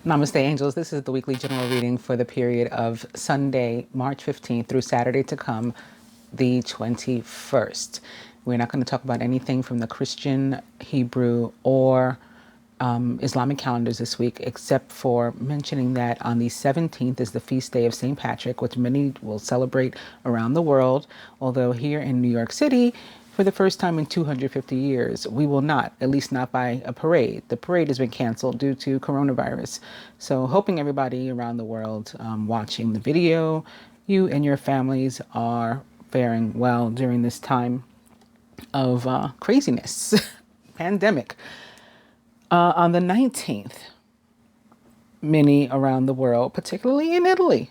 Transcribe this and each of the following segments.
Namaste, angels. This is the weekly general reading for the period of Sunday, March 15th through Saturday to come, the 21st. We're not going to talk about anything from the Christian, Hebrew, or Islamic calendars this week, except for mentioning that on the 17th is the feast day of St. Patrick, which many will celebrate around the world. Although here in New York City, for the first time in 250 years, we will not, at least not by a parade. The parade has been canceled due to coronavirus. So hoping everybody around the world watching the video, you and your families are faring well during this time of craziness, pandemic. On the 19th, many around the world, particularly in Italy,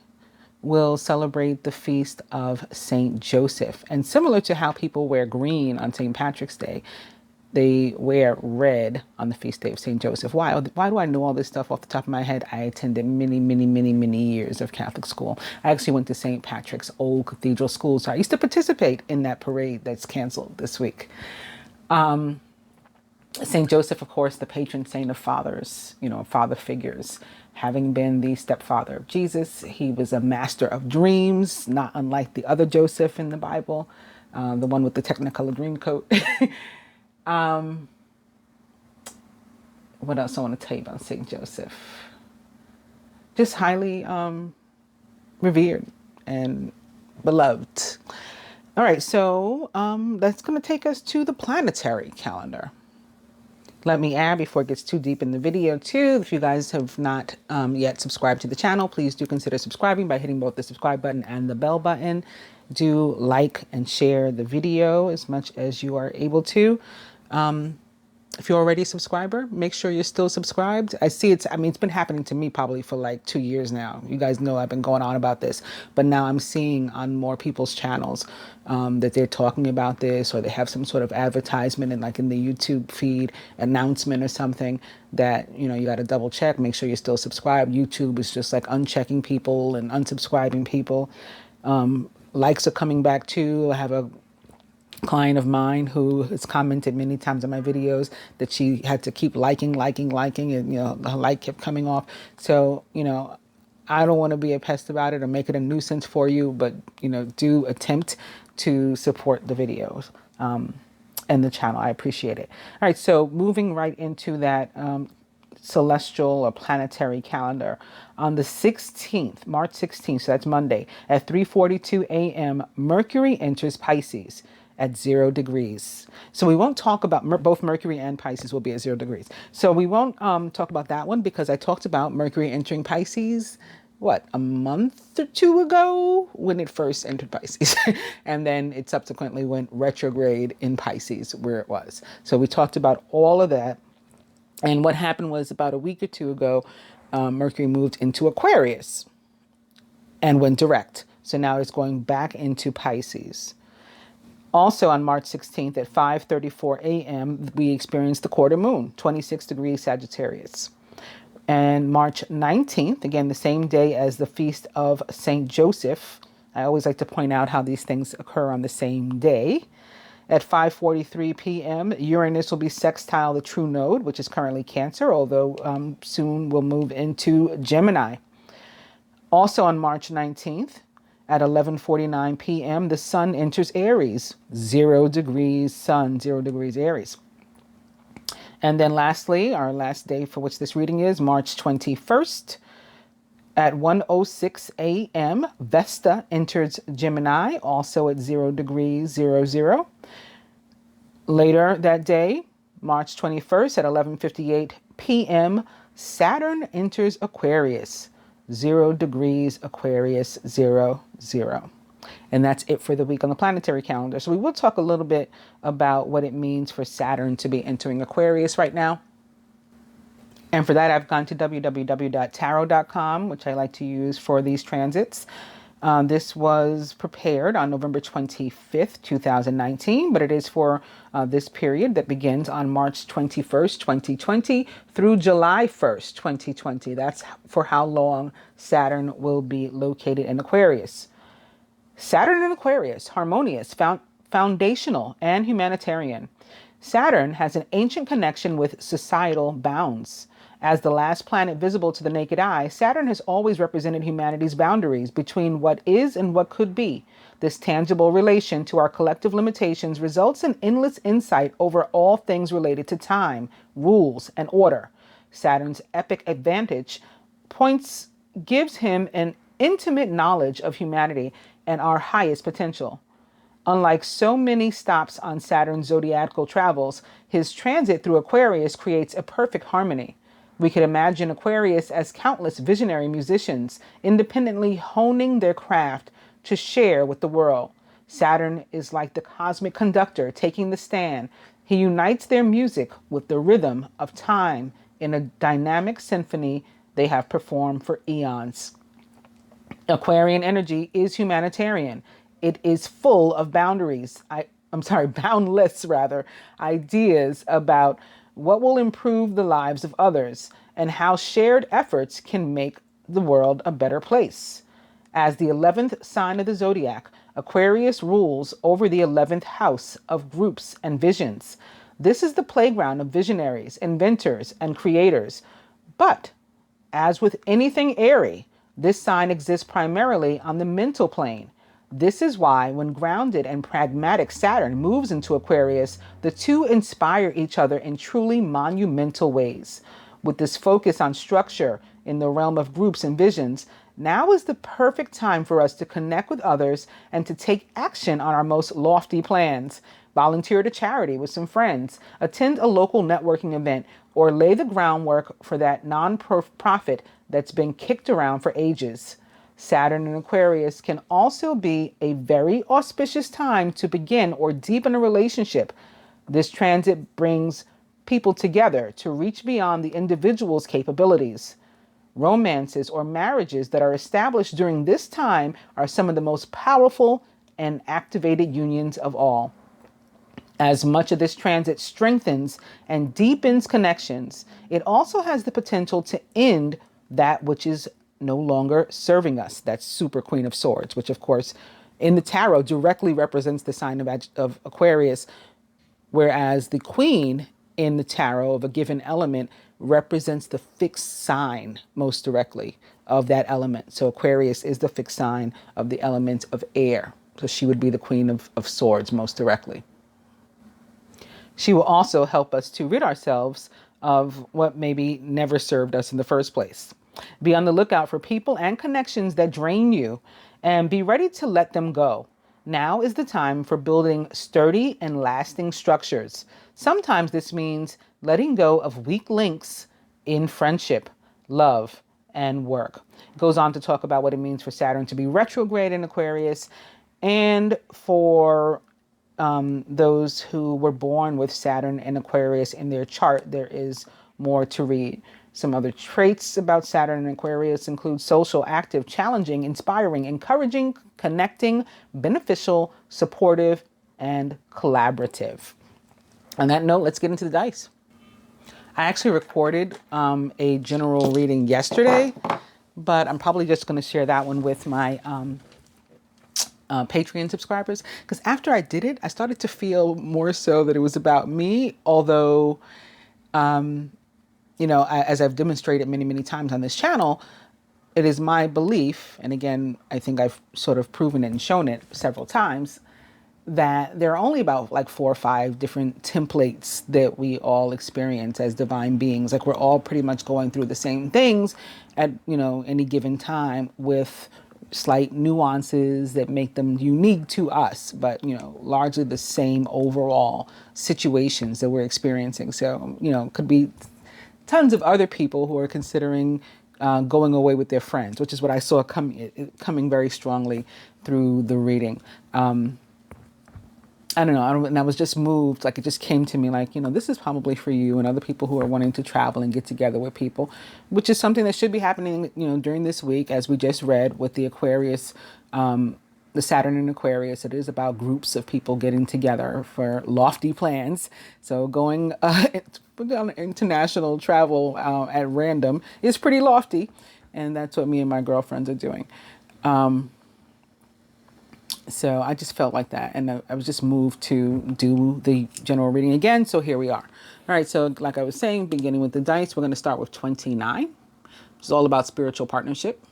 will celebrate the feast of Saint Joseph. And similar to how people wear green on St. Patrick's Day, they wear red on the feast day of St. Joseph. Why do I know all this stuff off the top of my head? I attended many years of Catholic school. I actually went to St. Patrick's Old Cathedral School, so I used to participate in that parade that's canceled this week. St. Joseph, of course, the patron saint of fathers, father figures. Having been the stepfather of Jesus, he was a master of dreams, not unlike the other Joseph in the Bible, the one with the Technicolor dream coat. What else I want to tell you about St. Joseph? Just highly revered and beloved. All right, so that's going to take us to the planetary calendar. Let me add, before it gets too deep in the video too, if you guys have not yet subscribed to the channel, please do consider subscribing by hitting both the subscribe button and the bell button. Do like and share the video as much as you are able to. If you're already a subscriber, make sure you're still subscribed. It's been happening to me probably for like 2 years now. You guys know I've been going on about this, but now I'm seeing on more people's channels that they're talking about this, or they have some sort of advertisement in the YouTube feed announcement or something that, you got to double check, make sure you're still subscribed. YouTube is just like unchecking people and unsubscribing people. Likes are coming back too. I have a client of mine who has commented many times on my videos that she had to keep liking, and her like kept coming off. So I don't want to be a pest about it or make it a nuisance for you, but do attempt to support the videos and the channel. I appreciate it. All right, so moving right into that celestial or planetary calendar. On the 16th, March 16th, so that's Monday, at 3:42 a.m., Mercury enters Pisces at 0 degrees. So we won't talk about both Mercury and Pisces will be at 0 degrees. So we won't talk about that one because I talked about Mercury entering Pisces, a month or two ago when it first entered Pisces. And then it subsequently went retrograde in Pisces where it was. So we talked about all of that. And what happened was about a week or two ago, Mercury moved into Aquarius and went direct. So now it's going back into Pisces. Also on March 16th at 5:34 a.m., we experienced the quarter moon, 26 degrees Sagittarius. And March 19th, again, the same day as the feast of St. Joseph. I always like to point out how these things occur on the same day. At 5:43 p.m., Uranus will be sextile the true node, which is currently Cancer, although soon will move into Gemini. Also on March 19th, at 11:49 p.m., the sun enters Aries, 0 degrees Sun, 0 degrees Aries. And then lastly, our last day for which this reading is March 21st. At 1:06 a.m., Vesta enters Gemini, also at 0 degrees 00. Later that day, March 21st at 11:58 p.m., Saturn enters Aquarius, 0 degrees Aquarius 00. And that's it for the week on the planetary calendar. So we will talk a little bit about what it means for Saturn to be entering Aquarius right now. And for that, I've gone to www.tarot.com, which I like to use for these transits. This was prepared on November 25th, 2019, but it is for this period that begins on March 21st, 2020 through July 1st, 2020. That's for how long Saturn will be located in Aquarius. Saturn in Aquarius, harmonious, foundational, and humanitarian. Saturn has an ancient connection with societal bounds As the last planet visible to the naked eye, Saturn has always represented humanity's boundaries between what is and what could be. This tangible relation to our collective limitations results in endless insight over all things related to time, rules, and order. Saturn's epic advantage points gives him an intimate knowledge of humanity and our highest potential. Unlike so many stops on Saturn's zodiacal travels, his transit through Aquarius creates a perfect harmony. We could imagine Aquarius as countless visionary musicians, independently honing their craft to share with the world. Saturn is like the cosmic conductor taking the stand. He unites their music with the rhythm of time in a dynamic symphony they have performed for eons. Aquarian energy is humanitarian. It is full of boundless rather, ideas about what will improve the lives of others and how shared efforts can make the world a better place. As the 11th sign of the zodiac, Aquarius rules over the 11th house of groups and visions. This is the playground of visionaries, inventors, and creators. But as with anything airy, this sign exists primarily on the mental plane. This is why, when grounded and pragmatic Saturn moves into Aquarius, the two inspire each other in truly monumental ways. With this focus on structure in the realm of groups and visions, now is the perfect time for us to connect with others and to take action on our most lofty plans. Volunteer to charity with some friends, attend a local networking event, or lay the groundwork for that non-profit that's been kicked around for ages. Saturn in Aquarius can also be a very auspicious time to begin or deepen a relationship. This transit brings people together to reach beyond the individual's capabilities. Romances or marriages that are established during this time are some of the most powerful and activated unions of all. As much of this transit strengthens and deepens connections, it also has the potential to end that which is no longer serving us. That's Super Queen of Swords, which of course in the tarot directly represents the sign of Aquarius, whereas the Queen in the tarot of a given element represents the fixed sign most directly of that element. So Aquarius is the fixed sign of the element of air. So she would be the Queen of Swords most directly. She will also help us to rid ourselves of what maybe never served us in the first place. Be on the lookout for people and connections that drain you and be ready to let them go. Now is the time for building sturdy and lasting structures. Sometimes this means letting go of weak links in friendship, love, and work. It goes on to talk about what it means for Saturn to be retrograde in Aquarius and for those who were born with Saturn and Aquarius in their chart. There is more to read. Some other traits about Saturn and Aquarius include social, active, challenging, inspiring, encouraging, connecting, beneficial, supportive, and collaborative. On that note, let's get into the dice. I actually recorded a general reading yesterday, but I'm probably just going to share that one with my Patreon subscribers, because after I did it, I started to feel more so that it was about me, although, as I've demonstrated many, many times on this channel, it is my belief, and again, I think I've sort of proven it and shown it several times, that there are only about like 4 or 5 different templates that we all experience as divine beings. Like we're all pretty much going through the same things at, any given time with slight nuances that make them unique to us, but, largely the same overall situations that we're experiencing. So, could be tons of other people who are considering going away with their friends, which is what I saw coming very strongly through the reading. I don't know. And I was just moved. Like it just came to me like, this is probably for you and other people who are wanting to travel and get together with people, which is something that should be happening, during this week, as we just read with the Aquarius, the Saturn in Aquarius. It is about groups of people getting together for lofty plans. So going on international travel at random is pretty lofty. And that's what me and my girlfriends are doing. So I just felt like that. And I was just moved to do the general reading again. So here we are. All right. So like I was saying, beginning with the dice, we're going to start with 29. It's all about spiritual partnership.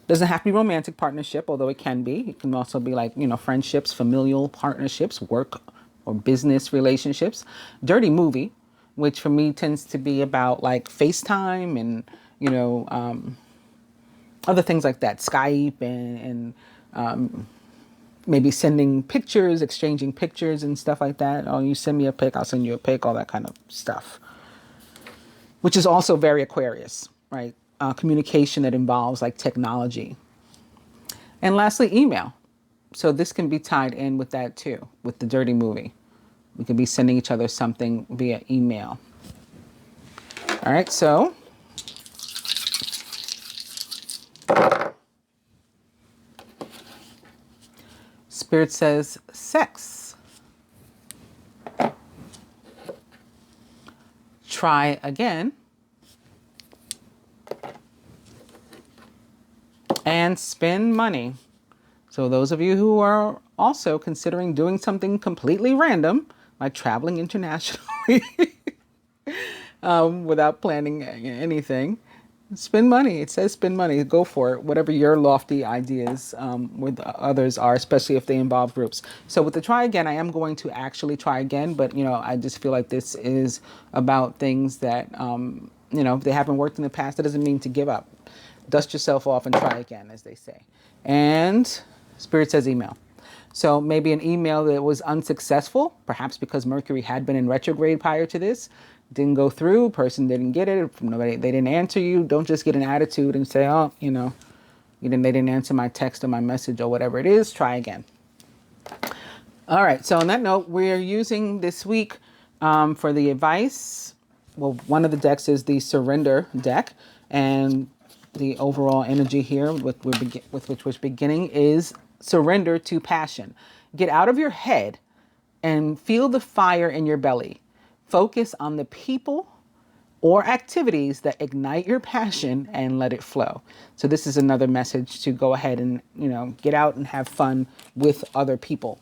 Doesn't have to be romantic partnership, although it can be. It can also be like, friendships, familial partnerships, work or business relationships. Dirty movie, which for me tends to be about like FaceTime and, other things like that. Skype and maybe sending pictures, exchanging pictures and stuff like that. Oh, you send me a pic, I'll send you a pic, all that kind of stuff. Which is also very Aquarius, right? Communication that involves like technology. And lastly, email. So this can be tied in with that too, with the dirty movie. We could be sending each other something via email. All right, so Spirit says sex. Try again. And spend money. So those of you who are also considering doing something completely random, like traveling internationally without planning anything, spend money. It says spend money. Go for it. Whatever your lofty ideas with others are, especially if they involve groups. So with the try again, I am going to actually try again. But, I just feel like this is about things that, if they haven't worked in the past, that doesn't mean to give up. Dust yourself off and try again, as they say. And Spirit says email. So maybe an email that was unsuccessful, perhaps because Mercury had been in retrograde prior to this, didn't go through, person didn't get it, they didn't answer you. Don't just get an attitude and say, oh, they didn't answer my text or my message or whatever it is. Try again. All right. So on that note, we're using this week for the advice. Well, one of the decks is the surrender deck, and the overall energy here with which we're beginning is surrender to passion. Get out of your head and feel the fire in your belly. Focus on the people or activities that ignite your passion and let it flow. So this is another message to go ahead and, get out and have fun with other people.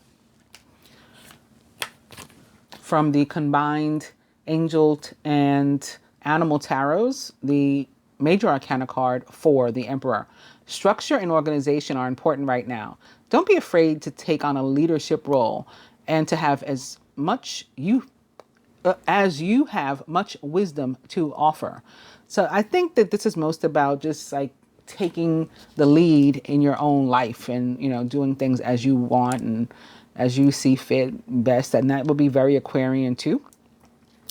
From the combined angel and animal tarots, the major arcana card for the Emperor. Structure and organization are important right now. Don't be afraid to take on a leadership role and to have as you have much wisdom to offer. So I think that this is most about just like taking the lead in your own life and, doing things as you want and as you see fit best. And that will be very Aquarian too.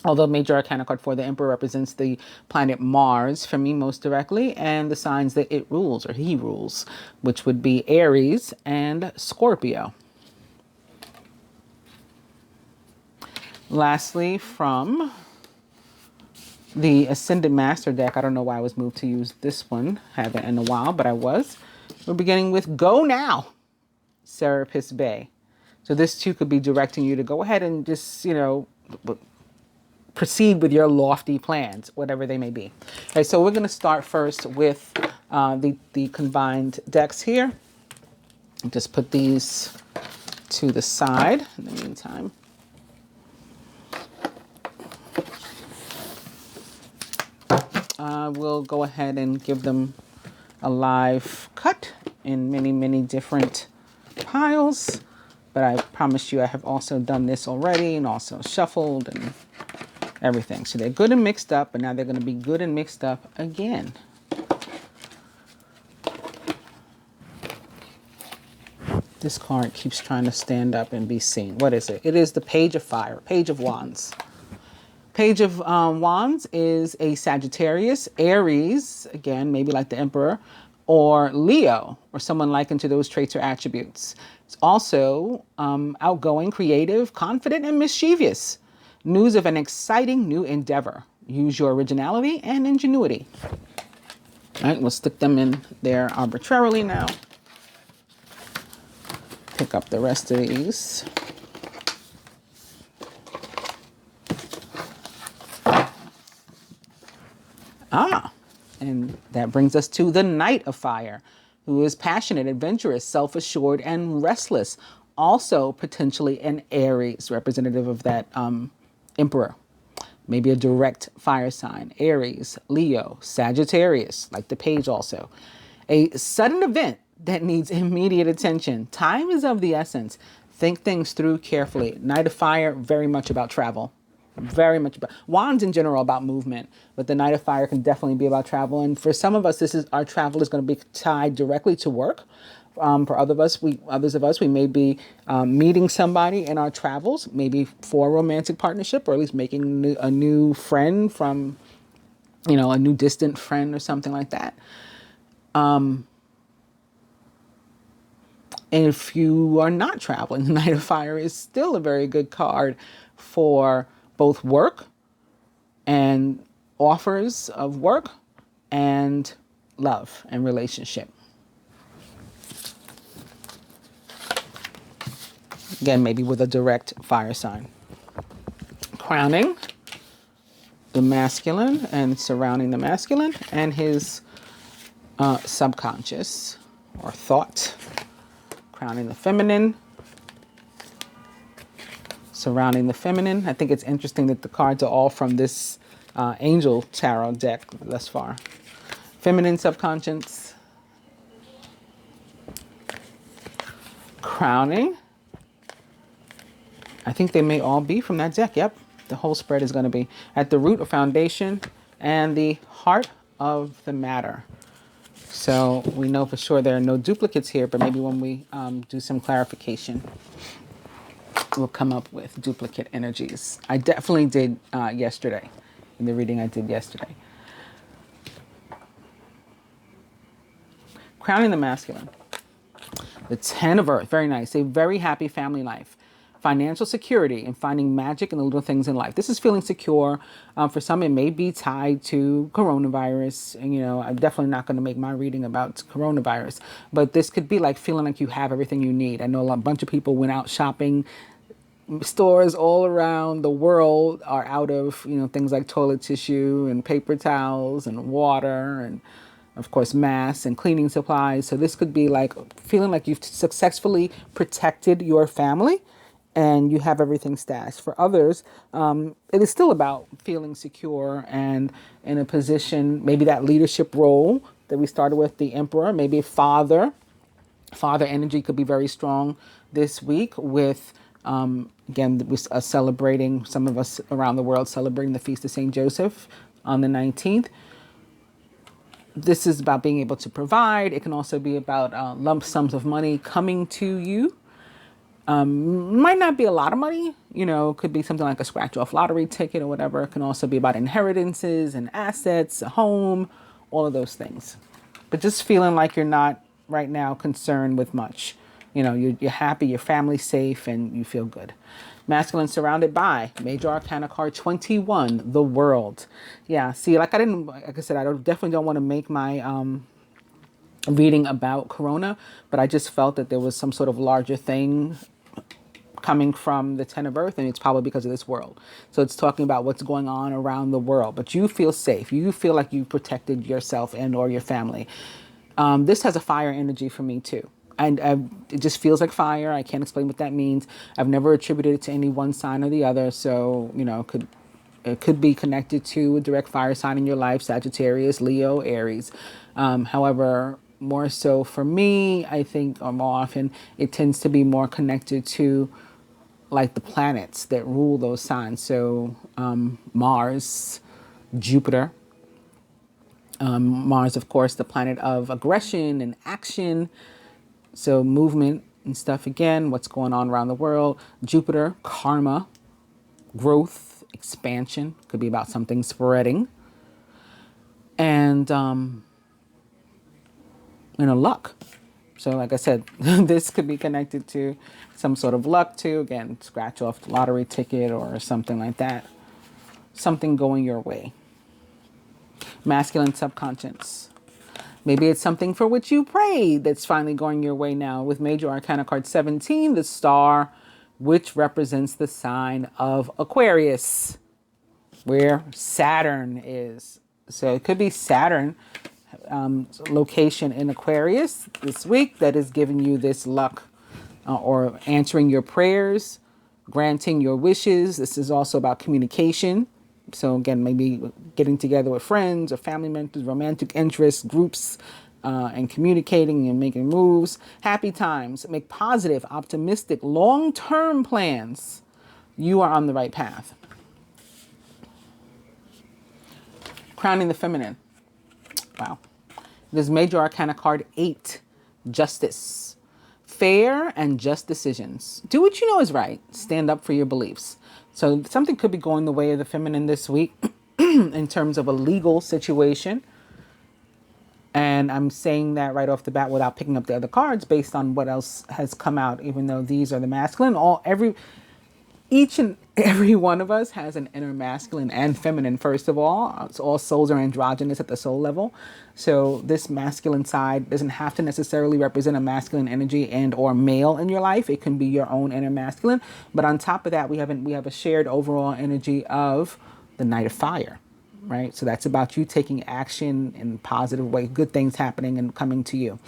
Although major arcana card for the Emperor represents the planet Mars for me most directly, and the signs that it rules or he rules, which would be Aries and Scorpio. Lastly, from the Ascended Master deck, I don't know why I was moved to use this one, haven't in a while, but I was. We're beginning with Go Now, Serapis Bay. So this too could be directing you to go ahead and just, proceed with your lofty plans, whatever they may be. Okay, so we're going to start first with the combined decks here. Just put these to the side in the meantime. We'll go ahead and give them a live cut in many, many different piles. But I promise you I have also done this already and also shuffled and everything. So they're good and mixed up, but now they're going to be good and mixed up again. This card keeps trying to stand up and be seen. What is it? It is the Page of Fire, Page of Wands. Page of Wands is a Sagittarius, Aries, again, maybe like the Emperor, or Leo, or someone likened to those traits or attributes. It's also outgoing, creative, confident, and mischievous. News of an exciting new endeavor. Use your originality and ingenuity. All right, we'll stick them in there arbitrarily now. Pick up the rest of these. And that brings us to the Knight of Fire. who is passionate, adventurous, self-assured, and restless. Also potentially an Aries, representative of that Emperor. Maybe a direct fire sign. Aries, Leo, Sagittarius, like the page also. A sudden event that needs immediate attention. Time is of the essence. Think things through carefully. Knight of Fire, very much about travel. Very much about wands in general, about movement, but the Knight of Fire can definitely be about travel. And for some of us, this is our travel is going to be tied directly to work. For others of us, we may be meeting somebody in our travels, maybe for a romantic partnership, or at least making a new friend from, a new distant friend or something like that. And if you are not traveling, the Knight of Fire is still a very good card for both work and offers of work and love and relationship. Again, maybe with a direct fire sign. Crowning the masculine and surrounding the masculine and his subconscious or thought. Crowning the feminine. Surrounding the feminine. I think it's interesting that the cards are all from this Angel Tarot deck thus far. Feminine subconscious. Crowning. I think they may all be from that deck. Yep. The whole spread is going to be at the root or foundation and the heart of the matter. So we know for sure there are no duplicates here, but maybe when we do some clarification, we'll come up with duplicate energies. I definitely did yesterday, in the reading I did yesterday. Crowning the masculine. The 10 of Earth, very nice. A very happy family life. Financial security and finding magic in the little things in life. This is feeling secure. For some, it may be tied to coronavirus. And, I'm definitely not going to make my reading about coronavirus. But this could be like feeling like you have everything you need. I know a bunch of people went out shopping. Stores all around the world are out of, things like toilet tissue and paper towels and water and, of course, masks and cleaning supplies. So this could be like feeling like you've successfully protected your family and you have everything stashed. For others, it is still about feeling secure and in a position, maybe that leadership role that we started with, the Emperor, maybe a father. Father energy could be very strong this week with, again, we're celebrating, some of us around the world celebrating the Feast of St. Joseph on the 19th. This is about being able to provide. It can also be about lump sums of money coming to you. Might not be a lot of money, could be something like a scratch off lottery ticket or whatever. It can also be about inheritances and assets, a home, all of those things. But just feeling like you're not right now concerned with much. You're happy, your family's safe, and you feel good. Masculine surrounded by Major Arcana card 21, the World. Yeah, see, like I said, I definitely don't want to make my reading about Corona, but I just felt that there was some sort of larger thing coming from the 10 of Earth, and it's probably because of this world. So it's talking about what's going on around the world, but you feel safe. You feel like you protected yourself and or your family. This has a fire energy for me too. And it just feels like fire. I can't explain what that means. I've never attributed it to any one sign or the other. So, it could be connected to a direct fire sign in your life, Sagittarius, Leo, Aries. However, more so for me, I think, or more often, it tends to be more connected to like the planets that rule those signs. So Mars, Jupiter. Mars, of course, the planet of aggression and action. So movement and stuff again, what's going on around the world. Jupiter, karma, growth, expansion. Could be about something spreading. And, luck. So like I said, this could be connected to some sort of luck too. Again, scratch off the lottery ticket or something like that. Something going your way. Masculine subconscious. Maybe it's something for which you prayed that's finally going your way now. With Major Arcana card 17, the Star, which represents the sign of Aquarius, where Saturn is. So it could be Saturn location in Aquarius this week that is giving you this luck or answering your prayers, granting your wishes. This is also about communication. So again, maybe getting together with friends or family members, romantic interests, groups, and communicating and making moves. Happy times. Make positive, optimistic, long-term plans. You are on the right path. Crowning the feminine. Wow. This major arcana card 8, Justice. Fair and just decisions. Do what you know is right. Stand up for your beliefs. So something could be going the way of the feminine this week in terms of a legal situation. And I'm saying that right off the bat without picking up the other cards based on what else has come out, even though these are the masculine. Each and every one of us has an inner masculine and feminine, first of all. So all souls are androgynous at the soul level. So this masculine side doesn't have to necessarily represent a masculine energy and or male in your life. It can be your own inner masculine. But on top of that, we have a shared overall energy of the Knight of Fire, right? So that's about you taking action in a positive way, good things happening and coming to you.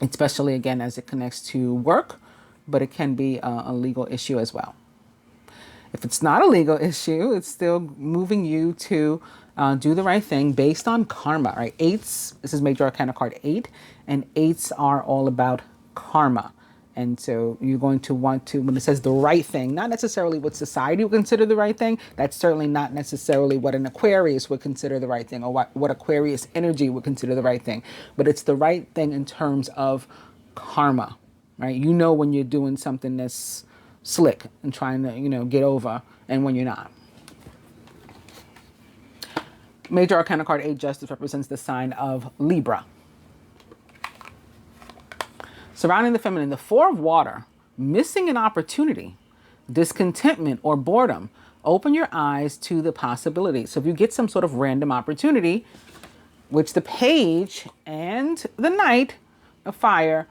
Especially, again, as it connects to work, but it can be a legal issue as well. If it's not a legal issue, it's still moving you to do the right thing based on karma, right? Eights, this is major arcana card 8, and 8s are all about karma. And so you're going to want to, when it says the right thing, not necessarily what society would consider the right thing. That's certainly not necessarily what an Aquarius would consider the right thing, or what Aquarius energy would consider the right thing. But it's the right thing in terms of karma, right? You know when you're doing something that's slick and trying to, get over, and when you're not. Major arcana card 8, Justice, represents the sign of Libra. Surrounding the feminine, the 4 of water, missing an opportunity, discontentment or boredom. Open your eyes to the possibilities. So if you get some sort of random opportunity, which the page and the Knight of Fire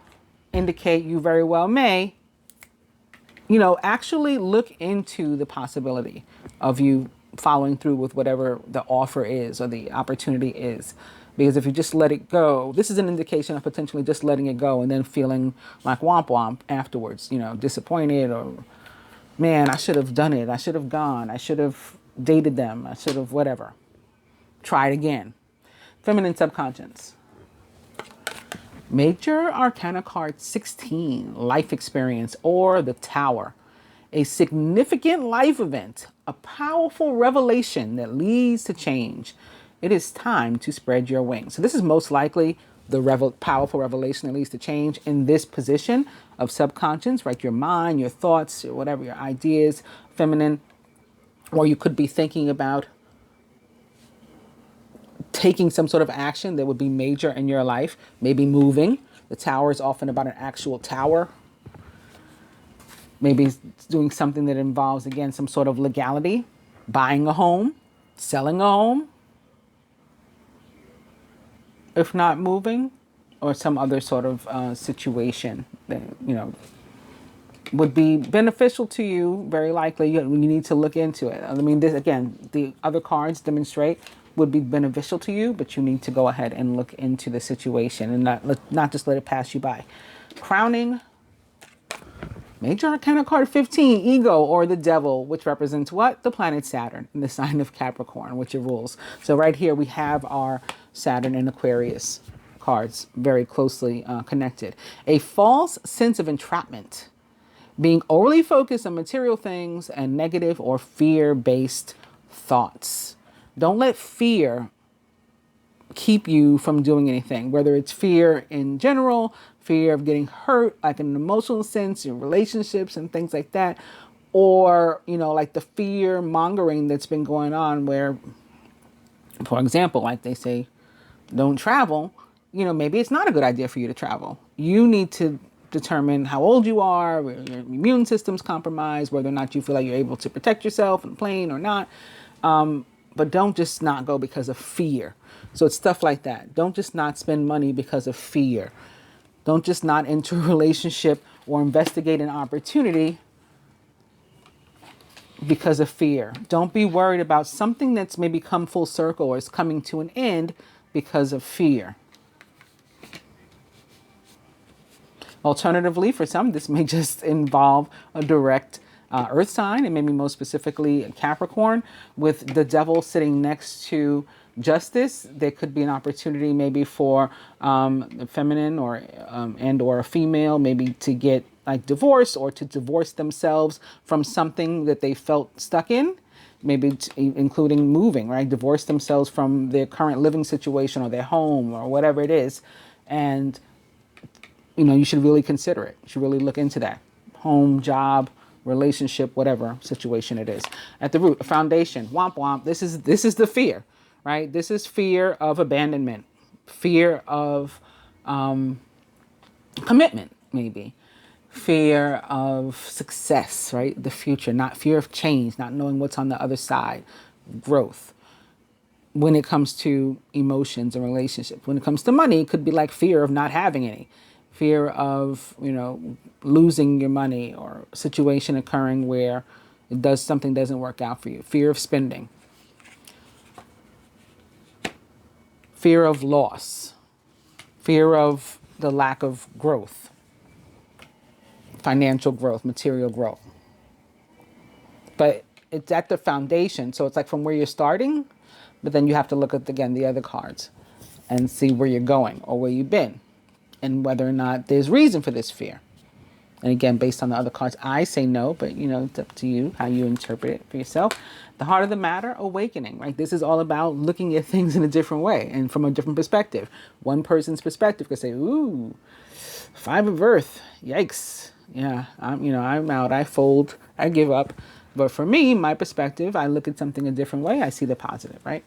indicate you very well may, actually look into the possibility of you following through with whatever the offer is or the opportunity is. Because if you just let it go, this is an indication of potentially just letting it go and then feeling like womp womp afterwards, disappointed, or man, I should have done it. I should have gone. I should have dated them. I should have whatever. Try it again. Feminine subconscious. Major arcana card 16, life experience, or the Tower. A significant life event, a powerful revelation that leads to change. It is time to spread your wings. So this is most likely the powerful revelation that leads to change in this position of subconscious, right? Your mind, your thoughts, whatever, your ideas, feminine. Or you could be thinking about taking some sort of action that would be major in your life, maybe moving. The Tower is often about an actual tower. Maybe doing something that involves, again, some sort of legality, buying a home, selling a home, if not moving, or some other sort of situation that, would be beneficial to you, very likely. You need to look into it. I mean, this, again, the other cards demonstrate would be beneficial to you, but you need to go ahead and look into the situation and not just let it pass you by. Crowning, major arcana card 15, ego, or the devil, which represents what? The planet Saturn in the sign of Capricorn, which it rules. So right here we have our Saturn and Aquarius cards very closely connected. A false sense of entrapment, being overly focused on material things and negative or fear-based thoughts. Don't let fear keep you from doing anything, whether it's fear in general, fear of getting hurt, like in an emotional sense, in relationships and things like that, or, like the fear mongering that's been going on where, for example, like they say, don't travel, maybe it's not a good idea for you to travel. You need to determine how old you are, where your immune system's compromised, whether or not you feel like you're able to protect yourself on the plane or not. But don't just not go because of fear. So it's stuff like that. Don't just not spend money because of fear. Don't just not enter a relationship or investigate an opportunity because of fear. Don't be worried about something that's maybe come full circle or is coming to an end because of fear. Alternatively, for some, this may just involve a direct earth sign, and maybe most specifically a Capricorn, with the devil sitting next to justice. There could be an opportunity maybe for a feminine or a female maybe to get like divorced, or to divorce themselves from something that they felt stuck in, maybe including moving, right? Divorce themselves from their current living situation or their home or whatever it is. And you should really consider it. You should really look into that. Home, job, relationship, whatever situation it is. At the root, a foundation, womp womp. This is the fear, right? This is fear of abandonment, fear of commitment, maybe. Fear of success, right? The future, not fear of change, not knowing what's on the other side, growth. When it comes to emotions and relationships, when it comes to money, it could be like fear of not having any. Fear of, losing your money, or a situation occurring where something doesn't work out for you. Fear of spending. Fear of loss. Fear of the lack of growth. Financial growth, material growth. But it's at the foundation. So it's like from where you're starting, but then you have to look at, again, the other cards and see where you're going or where you've been, and whether or not there's reason for this fear. And again, based on the other cards, I say no, but it's up to you how you interpret it for yourself. The heart of the matter, awakening, right? This is all about looking at things in a different way and from a different perspective. One person's perspective could say, ooh, 5 of Earth, yikes. Yeah, I'm out, I fold, I give up. But for me, my perspective, I look at something a different way. I see the positive, right?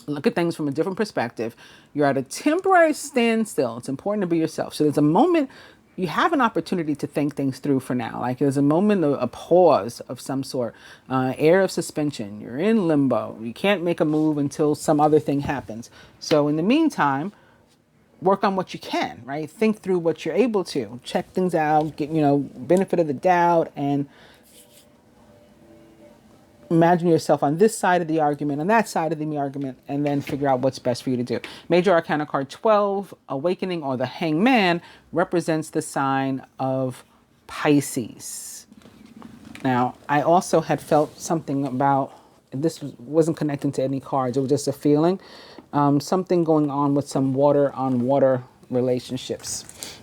Look at things from a different perspective. You're at a temporary standstill. It's important to be yourself. So there's a moment, you have an opportunity to think things through for now. Like there's a moment of a pause of some sort, air of suspension. You're in limbo. You can't make a move until some other thing happens. So in the meantime, work on what you can, right? Think through what you're able to. Check things out, get, benefit of the doubt, and imagine yourself on this side of the argument, on that side of the argument, and then figure out what's best for you to do. Major Arcana card 12, Awakening, or the Hangman, represents the sign of Pisces. Now, I also had felt something about, this wasn't connecting to any cards, it was just a feeling, something going on with some water on water relationships.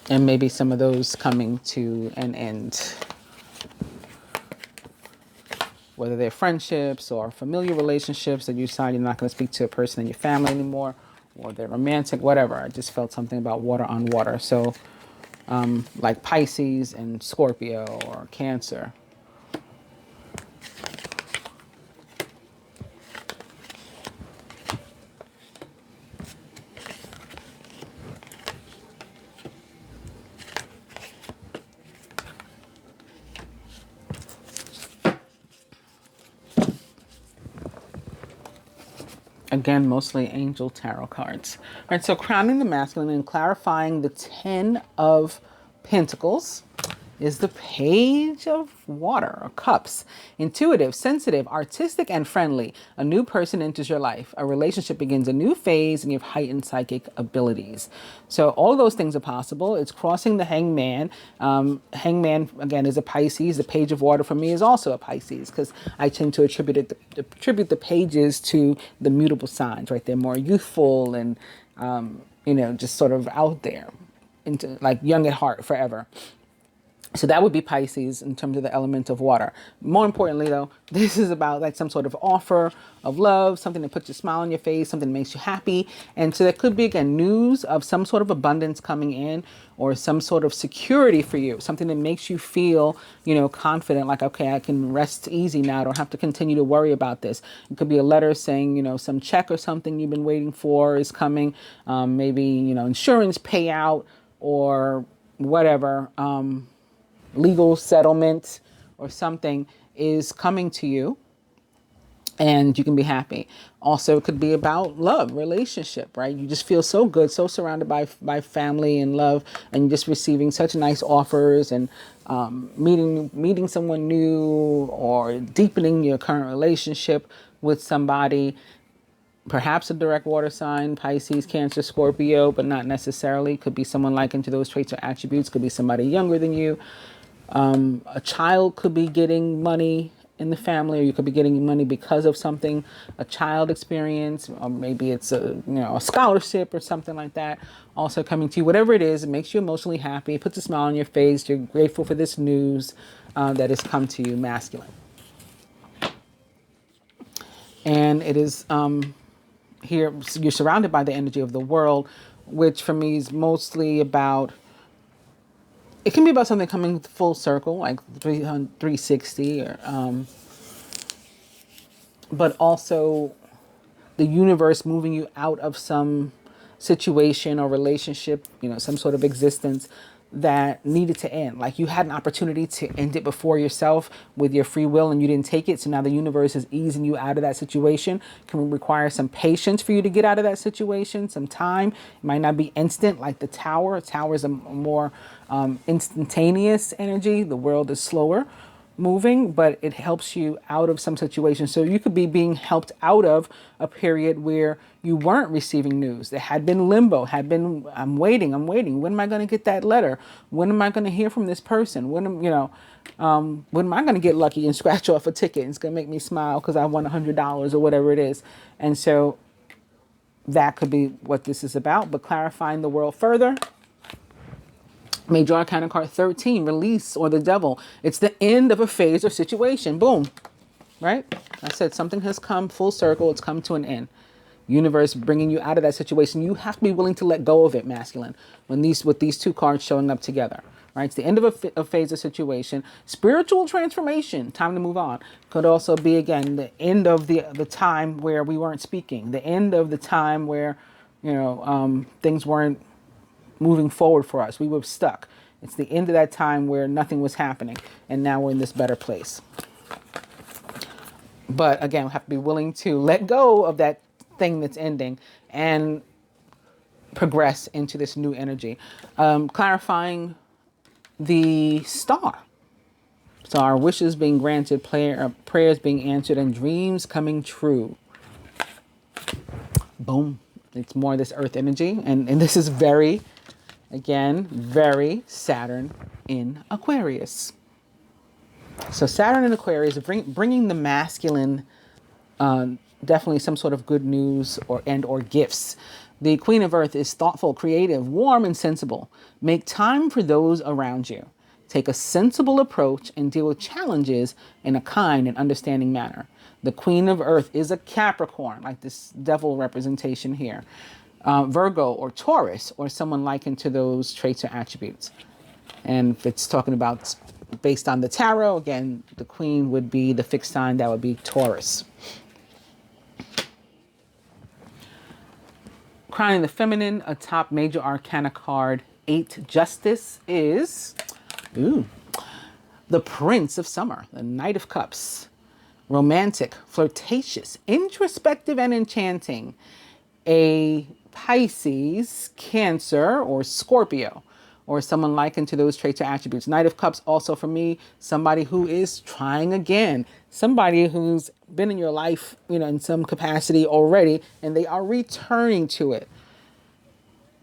And maybe some of those coming to an end. Whether they're friendships or familiar relationships that you decide you're not going to speak to a person in your family anymore, or they're romantic, whatever. I just felt something about water on water. So like Pisces and Scorpio or Cancer. Again, mostly angel tarot cards. All right, so crowning the masculine and clarifying the 10 of Pentacles is the Page of Water, or Cups. Intuitive, sensitive, artistic, and friendly. A new person enters your life. A relationship begins a new phase, and you have heightened psychic abilities. So all of those things are possible. It's crossing the Hangman. Hangman, again, is a Pisces. The Page of Water for me is also a Pisces, because I tend to attribute the pages to the mutable signs, right? They're more youthful and, just sort of out there, into like young at heart forever. So that would be Pisces in terms of the element of water. More importantly, though, this is about like some sort of offer of love, something that puts a smile on your face, something that makes you happy. And so there could be, again, news of some sort of abundance coming in, or some sort of security for you, something that makes you feel, confident, like, okay, I can rest easy now. I don't have to continue to worry about this. It could be a letter saying, some check or something you've been waiting for is coming. Maybe, insurance payout or whatever. Legal settlement or something is coming to you, and you can be happy. Also, it could be about love, relationship, right? You just feel so good, so surrounded by family and love, and just receiving such nice offers, and meeting someone new, or deepening your current relationship with somebody, perhaps a direct water sign, Pisces, Cancer, Scorpio, but not necessarily. Could be someone like into those traits or attributes. Could be somebody younger than you. A child could be getting money in the family, or you could be getting money because of something, a child experience, or maybe it's a scholarship or something like that also coming to you. Whatever it is, it makes you emotionally happy, it puts a smile on your face, you're grateful for this news that has come to you, masculine. And it is here, you're surrounded by the energy of the world, which for me is mostly about, it can be about something coming full circle, like 360, or, but also the universe moving you out of some situation or relationship, some sort of existence that needed to end. Like you had an opportunity to end it before yourself with your free will and you didn't take it. So now the universe is easing you out of that situation. Can require some patience for you to get out of that situation, some time. It might not be instant like the tower. A tower is a more instantaneous energy. The world is slower moving, but it helps you out of some situation. So you could be being helped out of a period where you weren't receiving news. There had been limbo, I'm waiting. When am I going to get that letter? When am I going to hear from this person? When am I going to get lucky and scratch off a ticket? It's going to make me smile because I won $100 or whatever it is. And so that could be what this is about, but clarifying the world further. Major Arcana card 13, release or the devil. It's the end of a phase or situation. Boom. Right? I said something has come full circle. It's come to an end. Universe bringing you out of that situation. You have to be willing to let go of it, masculine, with these two cards showing up together. Right? It's the end of a phase or situation. Spiritual transformation. Time to move on. Could also be, again, the end of the time where we weren't speaking. The end of the time where, things weren't moving forward for us. We were stuck. It's the end of that time where nothing was happening. And now we're in this better place. But again, we have to be willing to let go of that thing that's ending and progress into this new energy. Clarifying the star. So our wishes being granted, prayers being answered, and dreams coming true. Boom. It's more of this earth energy. And this is very Saturn in Aquarius. So Saturn in Aquarius, bringing the masculine, definitely some sort of good news or gifts. The Queen of Earth is thoughtful, creative, warm, and sensible. Make time for those around you. Take a sensible approach and deal with challenges in a kind and understanding manner. The Queen of Earth is a Capricorn, like this devil representation here. Virgo or Taurus, or someone likened to those traits or attributes. And if it's talking about based on the tarot, again, the Queen would be the fixed sign, that would be Taurus. Crowning the feminine, atop Major Arcana card 8, Justice, is the Prince of Summer, the Knight of Cups. Romantic, flirtatious, introspective, and enchanting. A Pisces, Cancer, or Scorpio, or someone likened to those traits or attributes. Knight of Cups also for me, somebody who is trying again, somebody who's been in your life, in some capacity already, and they are returning to it.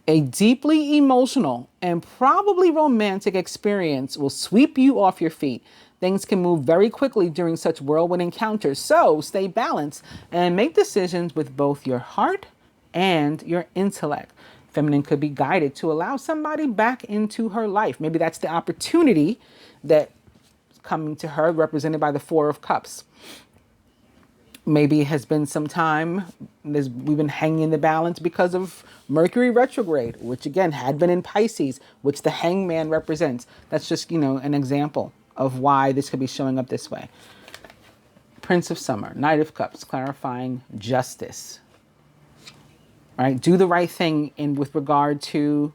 A deeply emotional and probably romantic experience will sweep you off your feet. Things can move very quickly during such whirlwind encounters, so stay balanced and make decisions with both your heart and your intellect. Feminine could be guided to allow somebody back into her life. Maybe that's the opportunity that's coming to her, represented by the 4 of Cups. Maybe it has been some time we've been hanging in the balance because of Mercury retrograde, which again had been in Pisces, which the Hangman represents. That's just, an example of why this could be showing up this way. Prince of Summer, Knight of Cups, clarifying justice. Right? Do the right thing with regard to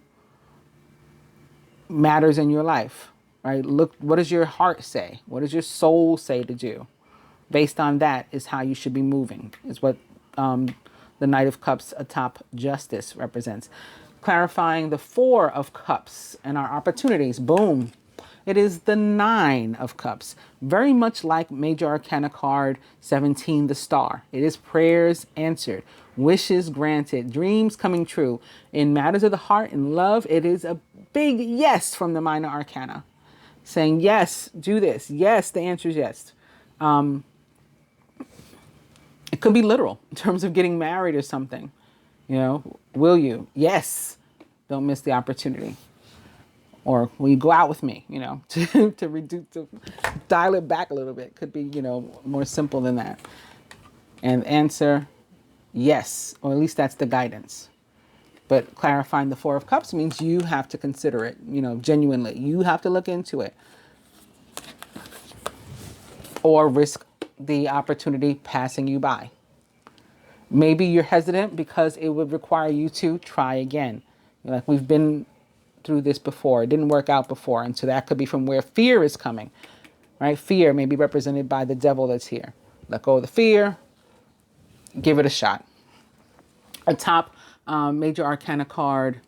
matters in your life. Right? Look, what does your heart say? What does your soul say to do? Based on that is how you should be moving, is what the Knight of Cups atop justice represents. Clarifying the 4 of Cups and our opportunities. Boom. It is the Nine of Cups, very much like Major Arcana card 17, the Star. It is prayers answered, wishes granted, dreams coming true. In matters of the heart and love, it is a big yes from the Minor Arcana, saying, yes, do this. Yes, the answer is yes. It could be literal in terms of getting married or something. You know, will you? Yes. Don't miss the opportunity. Or will you go out with me? You know, to reduce, to dial it back a little bit. Could be, you know, more simple than that. And the answer, yes, or at least that's the guidance. But clarifying the Four of Cups means you have to consider it, you know, genuinely. You have to look into it. Or risk the opportunity passing you by. Maybe you're hesitant because it would require you to try again. Like, we've been through this before. It didn't work out before. And so that could be from where fear is coming, right? Fear may be represented by the devil that's here. Let go of the fear. Give it a shot. Atop Major Arcana card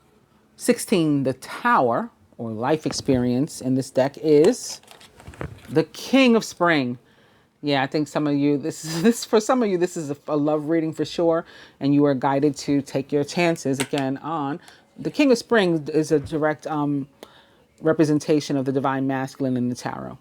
16, the Tower, or life experience in this deck, is the King of Spring. Yeah, I think some of you, for some of you, this is a love reading for sure. And you are guided to take your chances again on the King of Spring. Is a direct representation of the divine masculine in the tarot.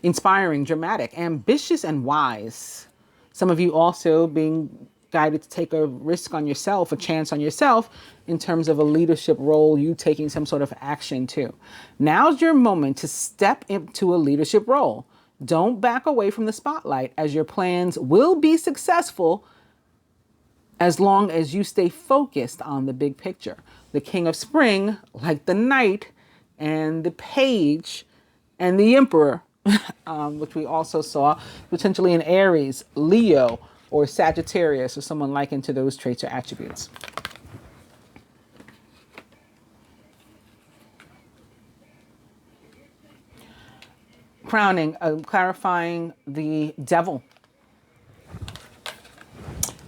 Inspiring, dramatic, ambitious, and wise. Some of you also being guided to take a risk on yourself, a chance on yourself in terms of a leadership role, you taking some sort of action too. Now's your moment to step into a leadership role. Don't back away from the spotlight, as your plans will be successful as long as you stay focused on the big picture. The King of Spring, like the Knight and the Page and the Emperor, which we also saw potentially in Aries, Leo, or Sagittarius, or someone likened to those traits or attributes. Crowning, clarifying the Devil.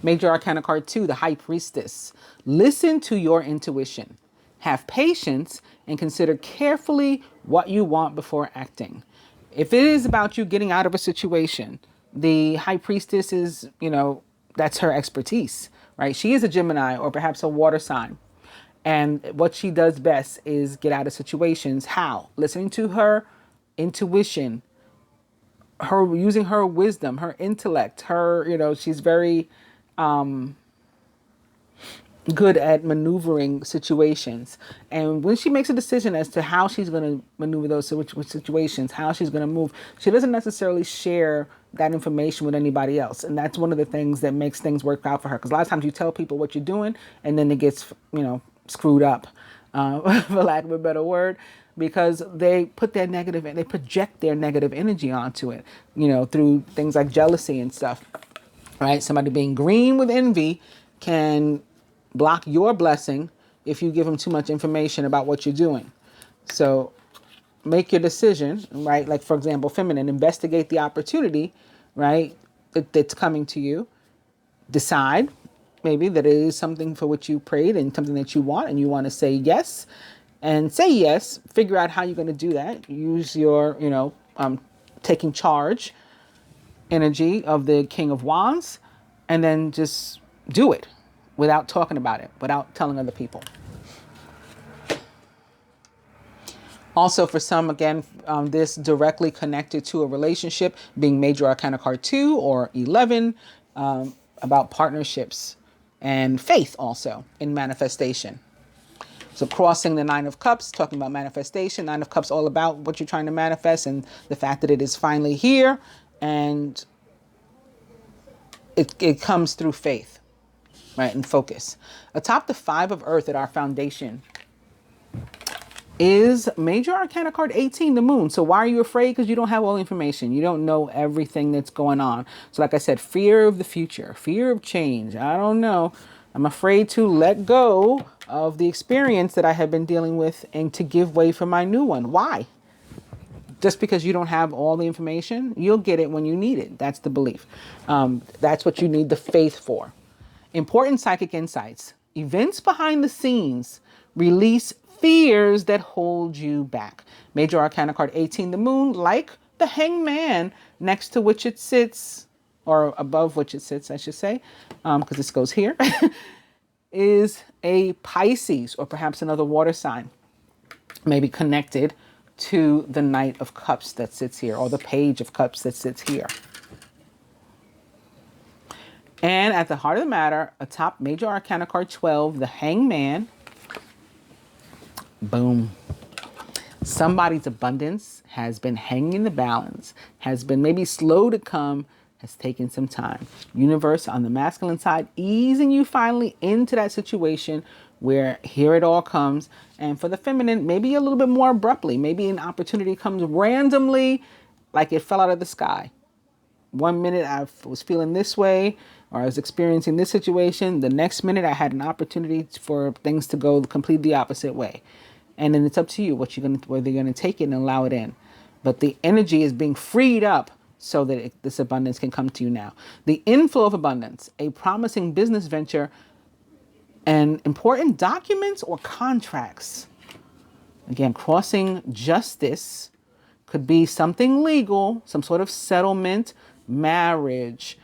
Major Arcana card 2, the High Priestess. Listen to your intuition. Have patience and consider carefully what you want before acting. If it is about you getting out of a situation, the High Priestess is, you know, that's her expertise, right? She is a Gemini or perhaps a water sign. And what she does best is get out of situations. How? Listening to her intuition, her using her wisdom, her intellect, her, you know, she's very good at maneuvering situations. And when she makes a decision as to how she's going to maneuver those situations, how she's going to move, she doesn't necessarily share that information with anybody else. And that's one of the things that makes things work out for her. Because a lot of times you tell people what you're doing and then it gets, you know, screwed up, for lack of a better word, because they put their negative, they project their negative energy onto it, you know, through things like jealousy and stuff, right? Somebody being green with envy can block your blessing if you give them too much information about what you're doing. So make your decision, right? Like, for example, feminine, investigate the opportunity, right? That's coming to you. Decide maybe that it is something for which you prayed and something that you want, and you want to say yes. And say yes, figure out how you're going to do that. Use your, you know, taking charge energy of the King of Wands, and then just do it without talking about it, without telling other people. Also, for some, again, this directly connected to a relationship, being Major Arcana card 2 or 11, about partnerships and faith also in manifestation. So crossing the Nine of Cups, talking about manifestation. Nine of Cups all about what you're trying to manifest and the fact that it is finally here, and it comes through faith, right, and focus. Atop the Five of Earth at our foundation is Major Arcana card 18, the Moon. So why are you afraid? Because you don't have all the information. You don't know everything that's going on. So like I said, fear of the future, fear of change. I don't know. I'm afraid to let go of the experience that I have been dealing with and to give way for my new one. Why? Just because you don't have all the information, you'll get it when you need it. That's the belief. That's what you need the faith for. Important psychic insights. Events behind the scenes release fears that hold you back. Major Arcana card 18, the moon, like the hangman next to which it sits, or above which it sits, I should say, because this goes here, is a Pisces or perhaps another water sign, maybe connected to the Knight of Cups that sits here, or the Page of Cups that sits here. And at the heart of the matter, atop Major Arcana card 12, the Hangman. Boom. Somebody's abundance has been hanging in the balance, has been maybe slow to come, has taken some time. Universe on the masculine side, easing you finally into that situation where here it all comes. And for the feminine, maybe a little bit more abruptly. Maybe an opportunity comes randomly, like it fell out of the sky. One minute I was feeling this way, or I was experiencing this situation. The next minute I had an opportunity for things to go completely the opposite way. And then it's up to you whether you're gonna take it and allow it in. But the energy is being freed up so that this abundance can come to you now. The inflow of abundance, a promising business venture, and important documents or contracts. Again, crossing justice could be something legal, some sort of settlement, marriage,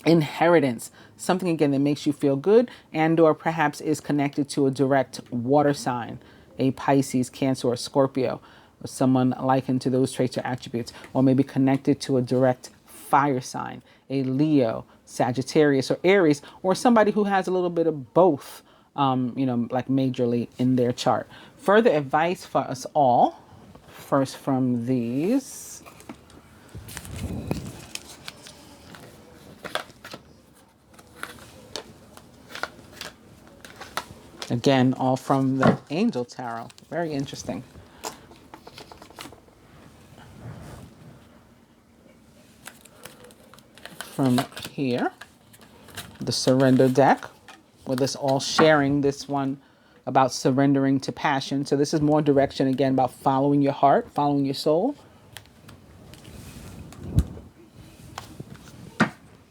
inheritance, something again that makes you feel good, and or perhaps is connected to a direct water sign, a Pisces, Cancer, or Scorpio, or someone likened to those traits or attributes, or maybe connected to a direct fire sign, a Leo, Sagittarius, or Aries, or somebody who has a little bit of both, like majorly in their chart. Further advice for us all, first from these. Again, all from the Angel Tarot. Very interesting. From here, the Surrender deck, with us all sharing this one about surrendering to passion. So this is more direction, again, about following your heart, following your soul.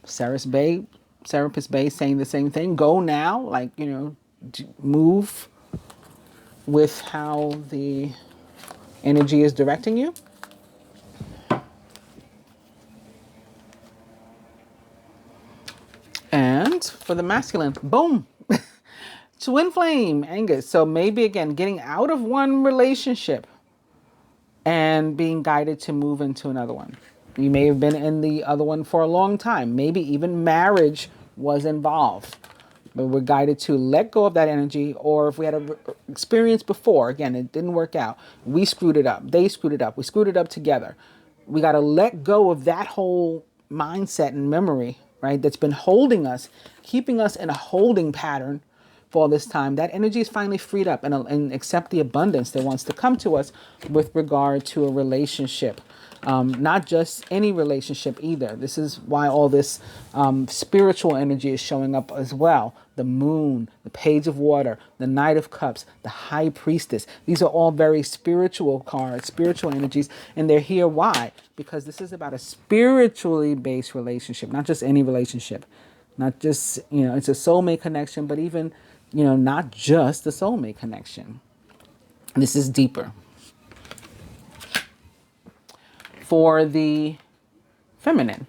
Serapis Bay saying the same thing. Go now, like, move with how the energy is directing you. And for the masculine, boom, twin flame, Angus. So maybe again, getting out of one relationship and being guided to move into another one. You may have been in the other one for a long time. Maybe even marriage was involved. But we're guided to let go of that energy, or if we had an experience before, again, it didn't work out. We screwed it up. They screwed it up. We screwed it up together. We got to let go of that whole mindset and memory, right? That's been holding us, keeping us in a holding pattern for all this time. That energy is finally freed up and accept the abundance that wants to come to us with regard to a relationship. Not just any relationship either. This is why all this spiritual energy is showing up as well. The moon, the Page of Water, the Knight of Cups, the High Priestess. These are all very spiritual cards, spiritual energies. And they're here. Why? Because this is about a spiritually based relationship, not just any relationship. Not just, it's a soulmate connection, but even, not just a soulmate connection. This is deeper. For the feminine,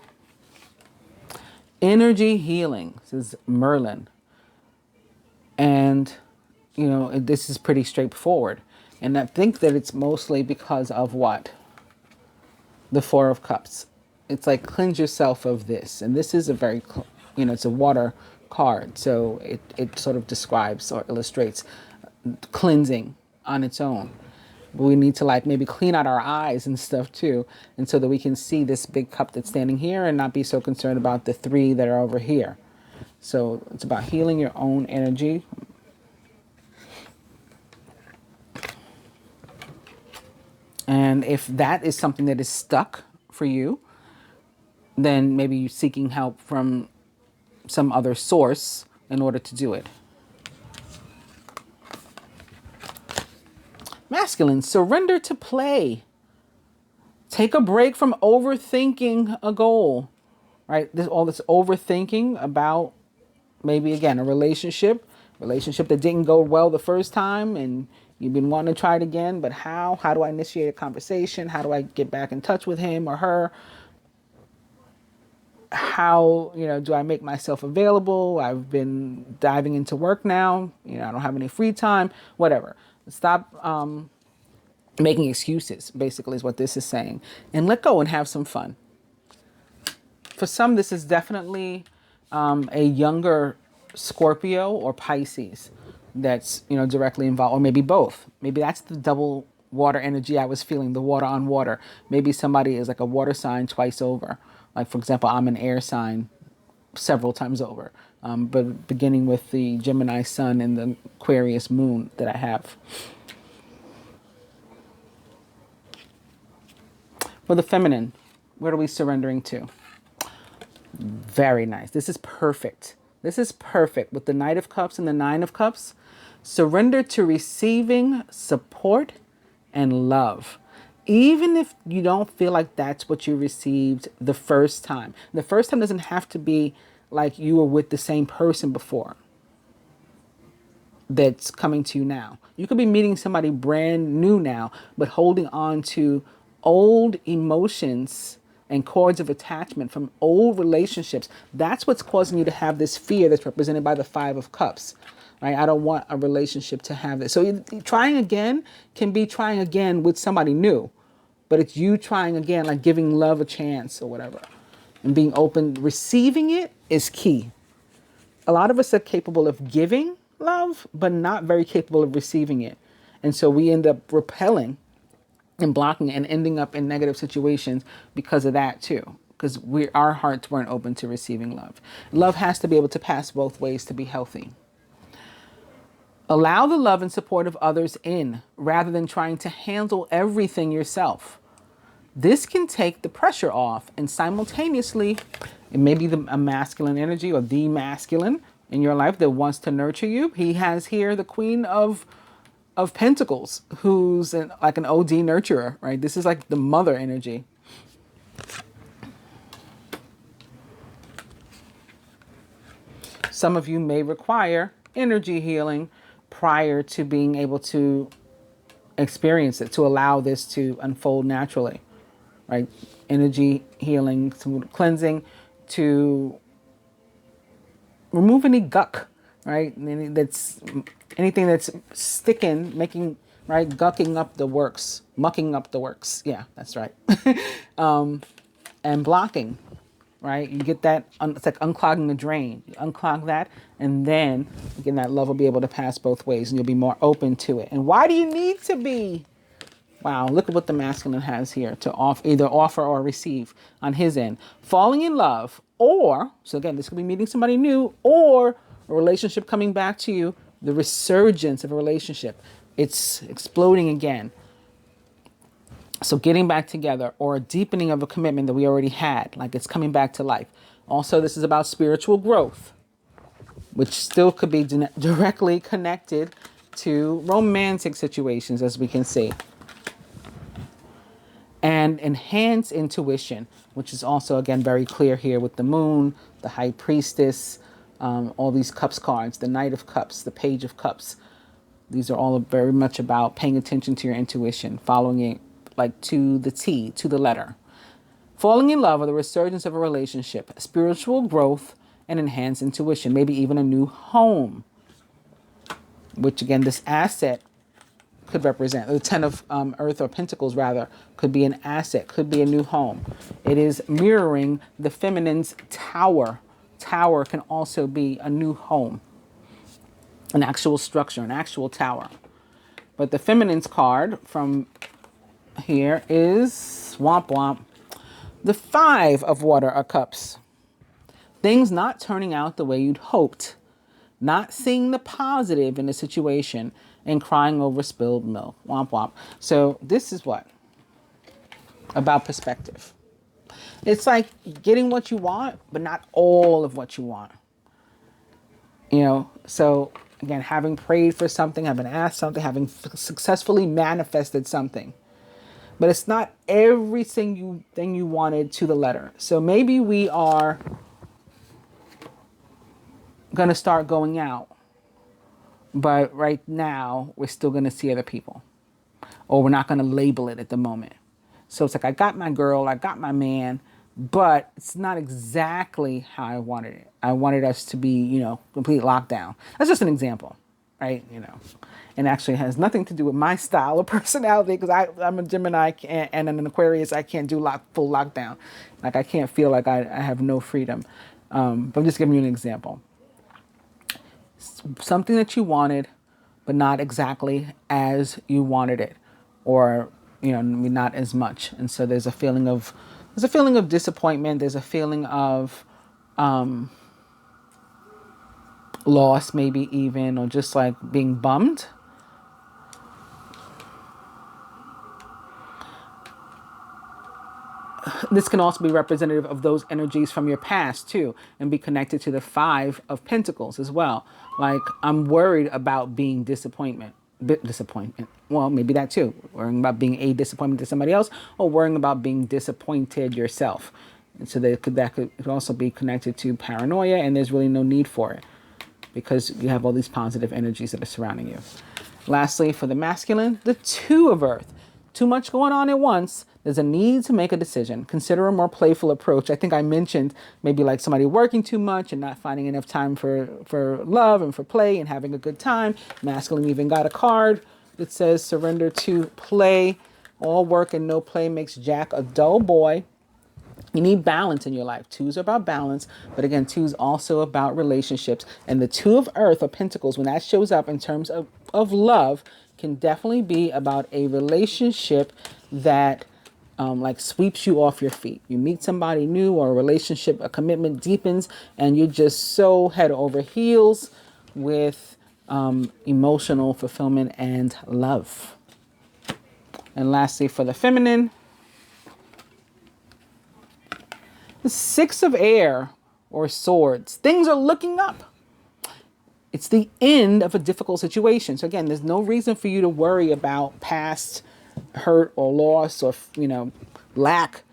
energy healing. This is Merlin. And, this is pretty straightforward. And I think that it's mostly because of what? The Four of Cups. It's like cleanse yourself of this. And this is a very, it's a water card. So it sort of describes or illustrates cleansing on its own. But we need to maybe clean out our eyes and stuff too. And so that we can see this big cup that's standing here and not be so concerned about the three that are over here. So it's about healing your own energy. And if that is something that is stuck for you, then maybe you're seeking help from some other source in order to do it. Masculine, surrender to play. Take a break from overthinking a goal, right? All this overthinking about maybe, again, a relationship, Relationship that didn't go well the first time and you've been wanting to try it again, but how? How do I initiate a conversation? How do I get back in touch with him or her? How, do I make myself available? I've been diving into work now. I don't have any free time, whatever. Stop making excuses, basically, is what this is saying. And let go and have some fun. For some, this is definitely a younger Scorpio or Pisces that's, directly involved, or maybe both. Maybe that's the double water energy I was feeling, the water on water. Maybe somebody is like a water sign twice over. Like, for example, I'm an air sign several times over, but beginning with the Gemini sun and the Aquarius moon that I have. For the feminine, what are we surrendering to? Very nice. This is perfect. This is perfect with the Knight of Cups and the Nine of Cups. Surrender to receiving support and love. Even if you don't feel like that's what you received the first time. The first time doesn't have to be like you were with the same person before that's coming to you now. You could be meeting somebody brand new now, but holding on to old emotions and cords of attachment from old relationships. That's what's causing you to have this fear that's represented by the Five of Cups. Right? I don't want a relationship to have this. So trying again can be trying again with somebody new, but it's you trying again, like giving love a chance or whatever, and being open. Receiving it is key. A lot of us are capable of giving love, but not very capable of receiving it. And so we end up repelling and blocking and ending up in negative situations because of that too. Because our hearts weren't open to receiving love. Love has to be able to pass both ways to be healthy. Allow the love and support of others in rather than trying to handle everything yourself. This can take the pressure off, and simultaneously, it may be a masculine energy or the masculine in your life that wants to nurture you. He has here the Queen of Pentacles, who's like an OD nurturer, right? This is like the mother energy. Some of you may require energy healing prior to being able to experience it, to allow this to unfold naturally, right? Energy healing, some cleansing to remove any guck, right? Anything that's sticking, making, right? Gucking up the works, mucking up the works. Yeah, that's right. And blocking, right? You get that, it's like unclogging the drain. You unclog that, and then again, that love will be able to pass both ways and you'll be more open to it. And why do you need to be? Wow, look at what the masculine has here to either offer or receive on his end. Falling in love, or, so again, this could be meeting somebody new, or a relationship coming back to you, the resurgence of a relationship. It's exploding again. So getting back together, or a deepening of a commitment that we already had, like it's coming back to life. Also, this is about spiritual growth, which still could be directly connected to romantic situations, as we can see. And enhance intuition, which is also, again, very clear here with the moon, the high priestess, all these cups cards, the Knight of Cups, the Page of Cups. These are all very much about paying attention to your intuition, following it like to the T, to the letter. Falling in love or the resurgence of a relationship, spiritual growth and enhanced intuition, maybe even a new home, which again, this asset could represent. The Ten of Earth, or Pentacles rather, could be an asset, could be a new home. It is mirroring the feminine's Tower. Tower can also be a new home, an actual structure, an actual tower. But the feminine's card from here is womp womp. The Five of Water or Cups. Things not turning out the way you'd hoped. Not seeing the positive in the situation and crying over spilled milk. Womp womp. So this is what? About perspective. It's like getting what you want, but not all of what you want. So again, having prayed for something, having asked something, having successfully manifested something. But it's not everything you wanted to the letter. So maybe we are going to start going out but right now we're still going to see other people, or we're not going to label it at the moment. So it's like, I got my girl, I got my man, but it's not exactly how I wanted it. I wanted us to be, complete lockdown. That's just an example, right? And actually has nothing to do with my style or personality, because I'm a Gemini and an Aquarius. I can't do full lockdown. Like, I can't feel like I have no freedom. But I'm just giving you an example. Something that you wanted, but not exactly as you wanted it, or not as much. And so there's a feeling of disappointment. There's a feeling of loss, maybe even, or just like being bummed. This can also be representative of those energies from your past too, and be connected to the 5 of Pentacles as well. Like, I'm worried about being disappointment. Well, maybe that too. Worrying about being a disappointment to somebody else, or worrying about being disappointed yourself. And so that could also be connected to paranoia, and there's really no need for it, because you have all these positive energies that are surrounding you. Lastly, for the masculine, the 2 of Earth. Too much going on at once. There's a need to make a decision. Consider a more playful approach. I think I mentioned maybe like somebody working too much and not finding enough time for love and for play and having a good time. Masculine even got a card that says surrender to play. All work and no play makes Jack a dull boy. You need balance in your life. 2s are about balance, but again, 2s also about relationships. And the 2 of Earth or Pentacles, when that shows up in terms of love, can definitely be about a relationship that like sweeps you off your feet. You meet somebody new, or a relationship, a commitment deepens, and you're just so head over heels with emotional fulfillment and love. And lastly, for the feminine, the 6 of Air or Swords. Things are looking up. It's the end of a difficult situation. So again, there's no reason for you to worry about past hurt or loss or, lack,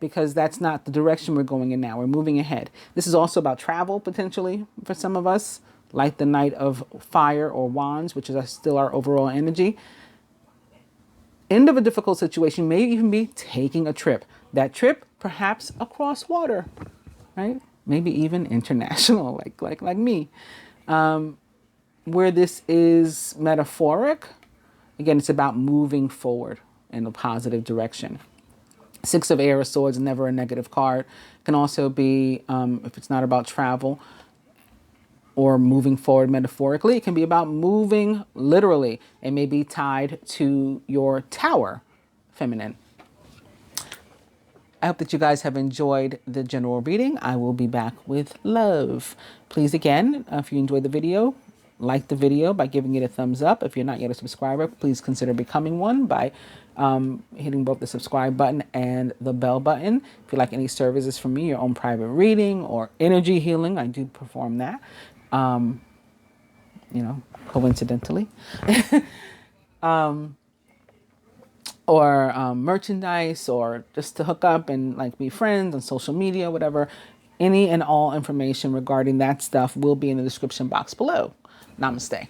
because that's not the direction we're going in now. We're moving ahead. This is also about travel, potentially, for some of us, like the Knight of Fire or Wands, which is still our overall energy. End of a difficult situation may even be taking a trip. That trip, perhaps across water, right? Maybe even international, like me. Where this is metaphoric, again, it's about moving forward in a positive direction. 6 of Air or Swords, never a negative card. Can also be, if it's not about travel or moving forward metaphorically, it can be about moving literally. It may be tied to your Tower, feminine. I hope that you guys have enjoyed the general reading. I will be back with love. Please, again, if you enjoyed the video, like the video by giving it a thumbs up. If you're not yet a subscriber, please consider becoming one by hitting both the subscribe button and the bell button. If you like any services from me, your own private reading or energy healing, I do perform that, coincidentally. Or merchandise, or just to hook up and like be friends on social media, whatever. Any and all information regarding that stuff will be in the description box below. Namaste.